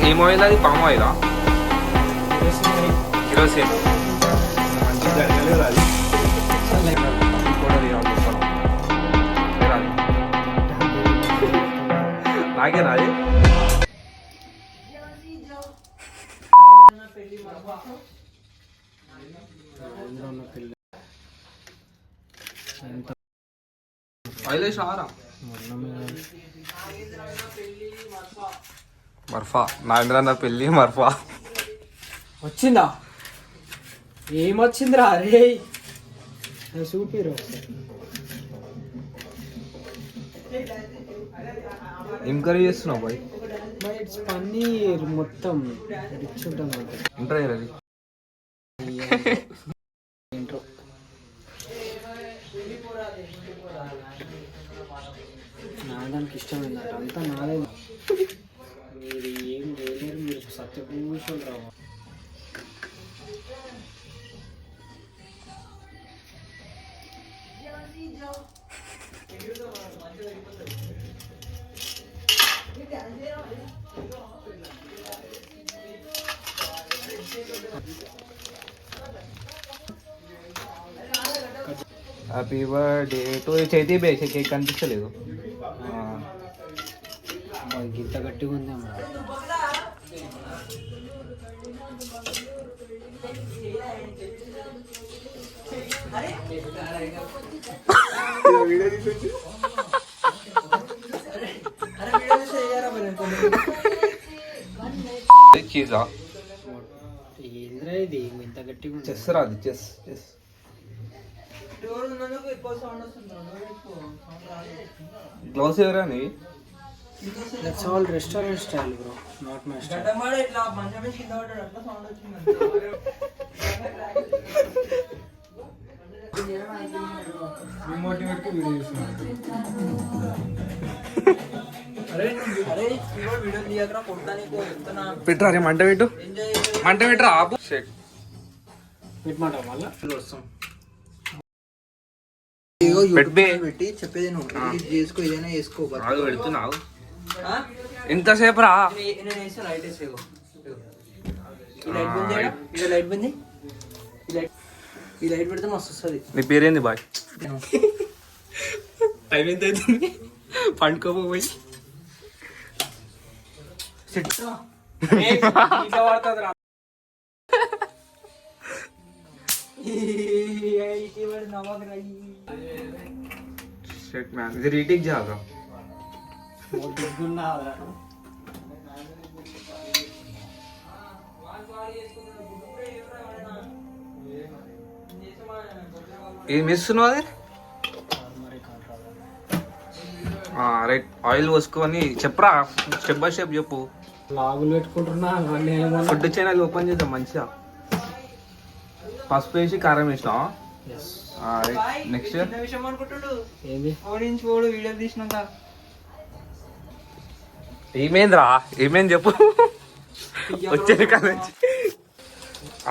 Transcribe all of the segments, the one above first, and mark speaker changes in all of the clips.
Speaker 1: ఏం ఆయిల్ అది? పామ్ ఆయిలా? కిరోసిన్. మంచిగా జరగలేదు అది. నాకే రాది. ఆయిల్ వేసినారా? మర్ఫా. నాగేంద్రన్న పెళ్ళి మర్ఫా
Speaker 2: వచ్చిందా? ఏమొచ్చిందిరా? అరే చూపిరు.
Speaker 1: ఏం కర్రీ చేస్తున్నావు బాయ్?
Speaker 2: ఇట్స్ పన్నీర్ మొత్తం రిచ్ ఉంటుంది.
Speaker 1: ఇంటర్ అది
Speaker 2: ఇంట్రో నాదానికి ఇష్టమైందట అంతా నాదే. మీరు ఏం చేయలేరు, మీరు సత్యభూషణ్ రావు.
Speaker 1: హ్యాపీ బర్త్డే టు చేతి బేసి కేక్ కనిపించలేదు.
Speaker 2: గింత గట్టిగా ఉంది అమ్మా.
Speaker 1: చీజా
Speaker 2: ఏంద్రా ఇది ఇంత గట్టిగా ఉంది?
Speaker 1: చెస్ రాదు. చెస్ చెస్ గ్లౌస్ ఎవరా నీ?
Speaker 2: That's all restaurant style bro, not my style.
Speaker 1: పెట్టరా రే, మంట పెట్టు, మంట పెట్టరా. ఆపు
Speaker 2: పెట్టమాట మళ్ళా
Speaker 3: పెట్టి చెప్పేది నువ్వు చేసుకో, ఏదైనా చేసుకో.
Speaker 1: పెడుతున్నావు ఎంతసేపు రా?
Speaker 3: ఈ లైట్ పెడితే మస్తు వస్తుంది.
Speaker 1: నీ పేరేంది బాయ్? టైం ఎంత అవుతుంది? పండుకోపోయి ఇది రీటేక్ చేయాలి. ఏం ఇస్తున్నావు అది? రైట్. ఆయిల్ పోసుకొని చెప్పరా, స్టెప్ బై స్టెప్ చెప్పు.
Speaker 2: లాగులు పెట్టుకుంటున్నా.
Speaker 1: ఫుడ్ ఛానల్ ఓపెన్ చేద్దాం మంచిగా. పసుపు వేసి కారం వేసినావా? నెక్స్ట్
Speaker 3: వీడియో తీసినాక
Speaker 1: ఏమైందిరా? ఏమైంది చెప్పు. వచ్చేది కదా.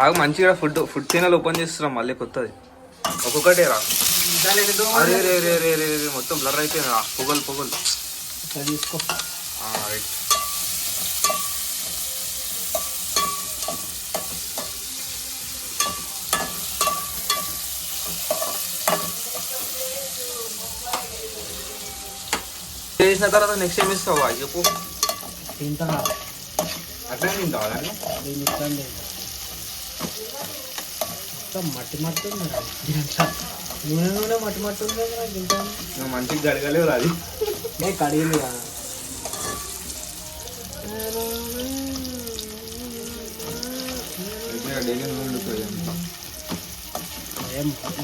Speaker 1: ఆగు, మంచిగా ఫుడ్ ఛానల్ ఓపెన్ చేస్తున్నాం మళ్ళీ కొత్తది. ఒక్కొక్కటే రా. అరే రే రే రే రే రే మొత్తం బ్లర్ అయిపోయింది రా. పొగలు పొగలు
Speaker 2: తీసుకో.
Speaker 1: రైట్. చేసిన తర్వాత నెక్స్ట్ ఏం ఇస్తావా చెప్పు.
Speaker 2: తింటా
Speaker 1: అట్లనే తింటావా దాన్ని?
Speaker 2: దీన్ని ఇస్తాను. మొత్తం మట్టి మట్టి ఉంది. నూనె నూనె మట్టి మట్టి ఉంది కదా. తింటాను.
Speaker 1: నువ్వు మంచిగా గడగలేవు అది.
Speaker 2: నేను కడిగింది కదా.
Speaker 1: డైలీ నూనె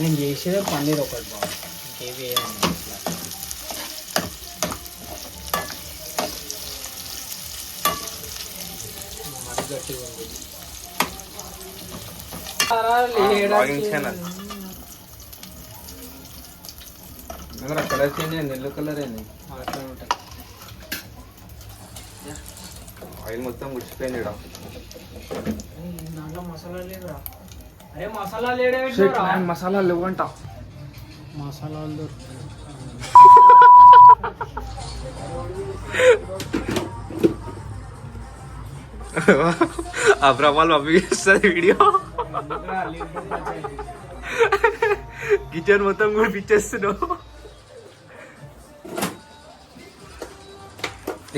Speaker 2: నేను చేసేదే పన్నీర్ ఒకటి బాగా, ఇంకేవి వేయాలి. గట్టిగా ఉంది.
Speaker 1: కలర్ చేంజ్ అయింది. ఎల్లో కలర్ అయింది.
Speaker 2: అట్లా ఉంటాయి.
Speaker 1: ఆయిల్ మొత్తం గుడిచిపోయింది.
Speaker 2: దాంట్లో మసాలా లేదురా. అరే మసాలా లేడే.
Speaker 1: మసాలా లేవంట.
Speaker 2: మసాలాలు దొరుకుతాయి.
Speaker 1: ఆ ప్రభావాలు పంపిస్తుంది వీడియో. కిచెన్ మొత్తం కూడా పిచ్చేస్తున్నావు.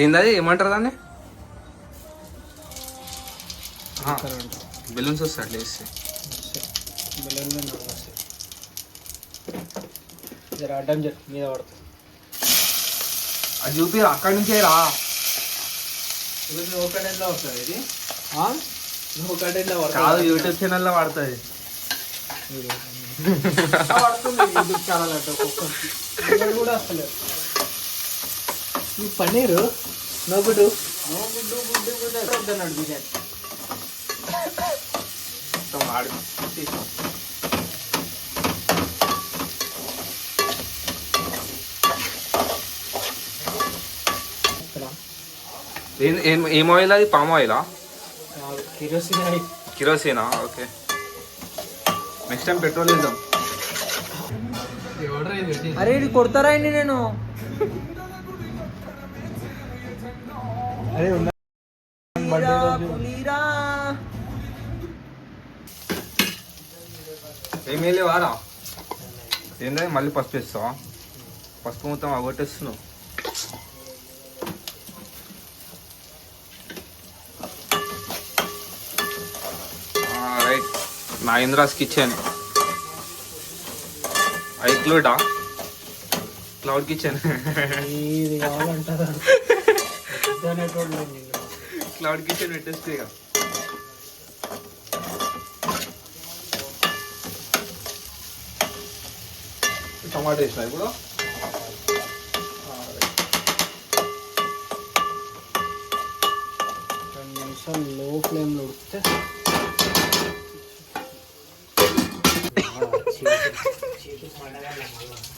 Speaker 1: ఏందది, ఏమంటారు దాన్ని? బెలూన్స్ వస్తాయి అట్లా వేస్తే.
Speaker 2: జర అడ్డం జర మీద పడుతుంది.
Speaker 1: అది చూపి అక్కడి నుంచే రా.
Speaker 2: ఒకటెంట్లో వస్తుంది ఇది, ఒకటెంట్లో
Speaker 1: కాదు యూట్యూబ్ ఛానల్లో పడుతుంది.
Speaker 2: పడుతుంది యూట్యూబ్ ఛానల్ అంటే ఒక్కొక్కరికి కూడా వస్తలేదు. ఈ పన్నీరు నో గుడ్డు వద్దన్నాడు బిర్యానీ.
Speaker 1: ఏం ఆయిల్ అది? పామ్ ఆయిలా?
Speaker 2: Kerosene oil.
Speaker 1: కిరోసినా? ఓకే, నెక్స్ట్ టైం పెట్రోల్ వేద్దాం.
Speaker 2: అరే ఇది కొడతారా అండి నేను? అరే
Speaker 1: ఏమీ లేవారా? ఏంటంటే మళ్ళీ పసుపు వేస్తావా? పసుపు మొత్తం అవగొట్టేస్తున్నావు. Right, Nagendra's kitchen. ఐక్లూడా క్లౌడ్ కిచెన్.
Speaker 2: ఇది కావాలంటారా?
Speaker 1: క్లౌడ్ కిచెన్ పెట్టేస్తే ఇక. టమాటో వేసిన ఇప్పుడు.
Speaker 2: లో ఫ్లేమ్లో ఉడికితే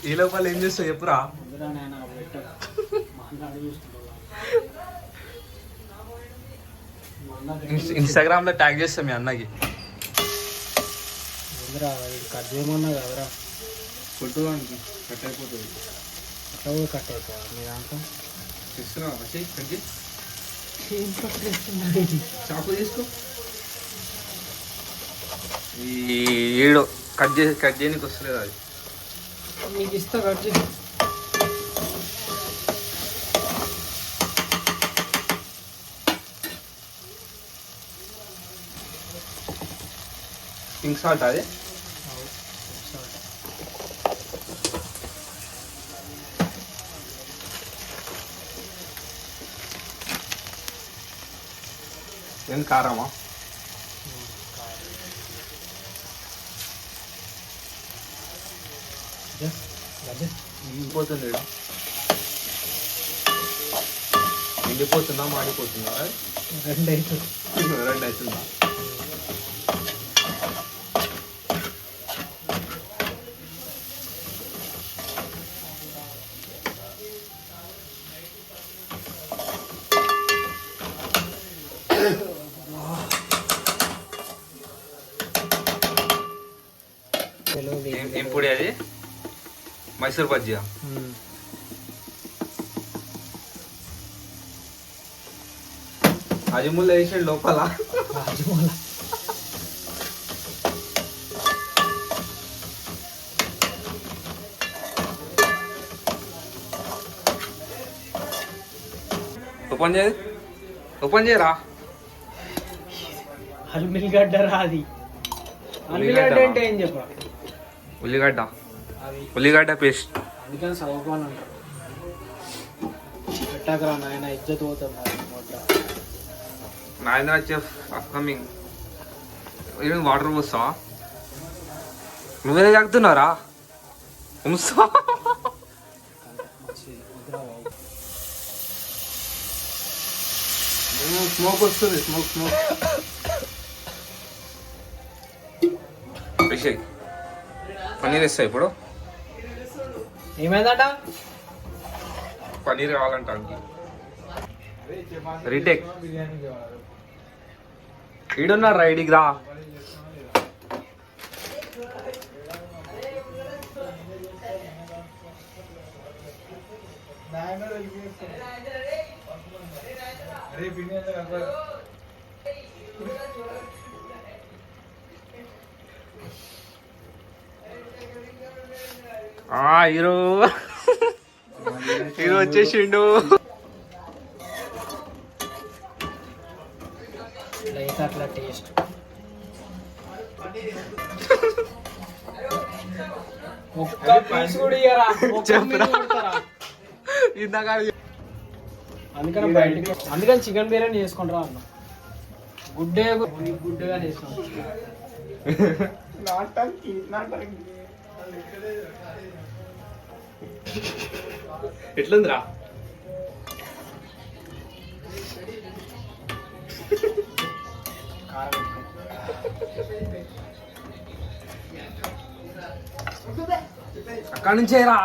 Speaker 1: ఈ లోపల ఏం చేస్తావు చెప్పురా. ఇన్స్టాగ్రామ్ లో ట్యాగ్ చేస్తాం మీ అన్నకి.
Speaker 2: కట్ చేయమన్నా కదరా,
Speaker 1: కొట్టుకోడానికి కట్ అయిపోతుంది.
Speaker 2: అట్లా కూడా కట్ అయిపోవాలి మీ దాంట్లో.
Speaker 1: చేస్తున్నావా చాకు తీసుకో. ఈ ఏడో కట్ చేయడానికి వస్తలేదు అది.
Speaker 2: నీకు ఇస్తా కట్ చేసి.
Speaker 1: పింక్ సాల్ట్ అది. ఏం కారమా? ఎండిపోతుంది. ఎండిపోతుందా మాడిపోతుందా?
Speaker 2: రెండు అవుతుంది.
Speaker 1: రెండు అవుతుందా? ఏం పొడి అది? మైసూర్ బజ్జియా? అజిముల్ వేసాడు లోపల. ఓపెన్ చేయి, ఓపెన్ చేయరా.
Speaker 2: అల్మిల్గడ్డ రాది. అల్మిల్గడ్డ అంటే ఏం చెప్పా?
Speaker 1: ఉల్లిగడ్డ, ఉల్లిగడ్డ పేస్ట్.
Speaker 2: అందుకని చదువుకోని అంటారు. పెట్టకరా నాయన, ఇజ్జత్ పోతుంది.
Speaker 1: Nagendra chef upcoming. ఏమి వాటర్ పోస్తావా? నువ్వేదే తాగుతున్నారా? స్మోక్ వస్తుంది, స్మోక్ స్మోక్. అభిషేక్ పన్నీర్ వేస్తా ఇప్పుడు.
Speaker 2: ఏమైందట?
Speaker 1: పన్నీర్ కావాలంట. రీటేక్ ఈడున్నారు రైడికి రా. హీరో హీరో వచ్చేసిండు.
Speaker 2: లైట్ అట్లా టేస్ట్ ఒక్క పీస్ కూడా ఇయ్యరా, ఒక్క
Speaker 1: చెప్పురా.
Speaker 2: పీస్ కొడతారా?
Speaker 1: ఇందాక
Speaker 2: అందుకని బయటికి, అందుకని చికెన్ బిర్యానీ చేసుకుంటారా అన్న. గుడ్డేగా చేసుకుంటాం.
Speaker 1: ఎట్లుందిరా?
Speaker 2: కారం
Speaker 1: అక్కడి నుంచే రా.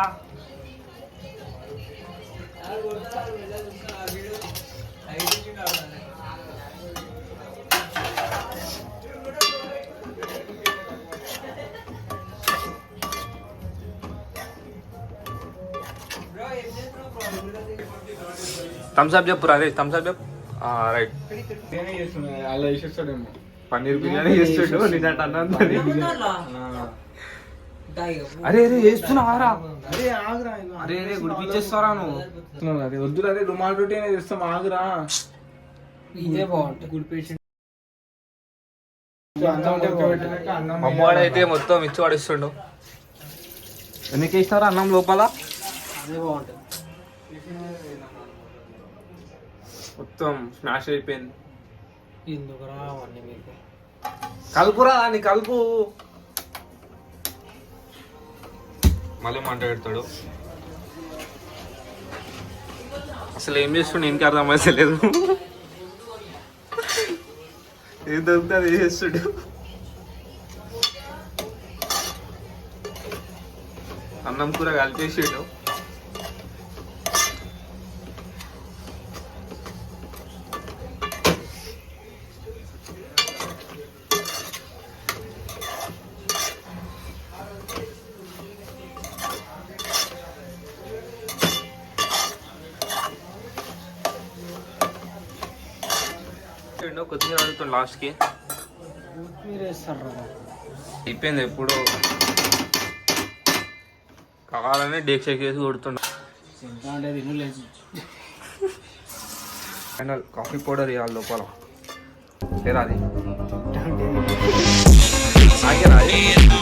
Speaker 1: థమ్స్అప్ చెప్పు రే, థమ్స్అప్ చెప్పు. రైట్.
Speaker 4: అలా వేసేస్తాడేమో.
Speaker 1: పన్నీర్ బిర్యానీ చేస్తుండు నిజంట అన్నం. అరే అరే వేస్తున్నావారా?
Speaker 4: అరే ఆగురా,
Speaker 1: అరే అరే గుడిపించేస్తారా నువ్వు?
Speaker 4: అదే వద్దురా, అదే రుమాల్ రొటీ అనేది ఇస్తాం, ఆగురా.
Speaker 2: ఇదే బాగుంటుంది. గుడ్ పేషెంట్
Speaker 4: అన్నం ఉడకబెట్టినాక అన్నం
Speaker 1: అమ్మవాడైతే మొత్తం ఇచ్చి పడిస్తుండు. ఎన్ని వేసినారా అన్నం లోపల?
Speaker 2: అదే బాగుంటుంది.
Speaker 1: మొత్తం స్మాష్ అయిపోయింది.
Speaker 2: ఎందుకురా అవన్నీ మీకు?
Speaker 1: కలుపురా నీ కలుపు. మళ్ళీ మంట పెడతాడు. అసలు ఏం చేస్తుండే ఇంటికి అర్థమైతే లేదు. ఏం దొరికితే అది చేస్తుడు. అన్నం కూర కలిపేసాడు. కొత్తిమీర అడుగుతాడు లాస్ట్కి.
Speaker 2: కొత్తిమీర వేస్తారు.
Speaker 1: అయిపోయింది ఎప్పుడు కావాలని డేక్ షేక్ చేసి కొడుతుండ.
Speaker 2: అంటే తినలేదు.
Speaker 1: ఫైనల్ కాఫీ పౌడర్ ఇవ్వాలి లోపల. లేరా అది? ఆగేరా అది?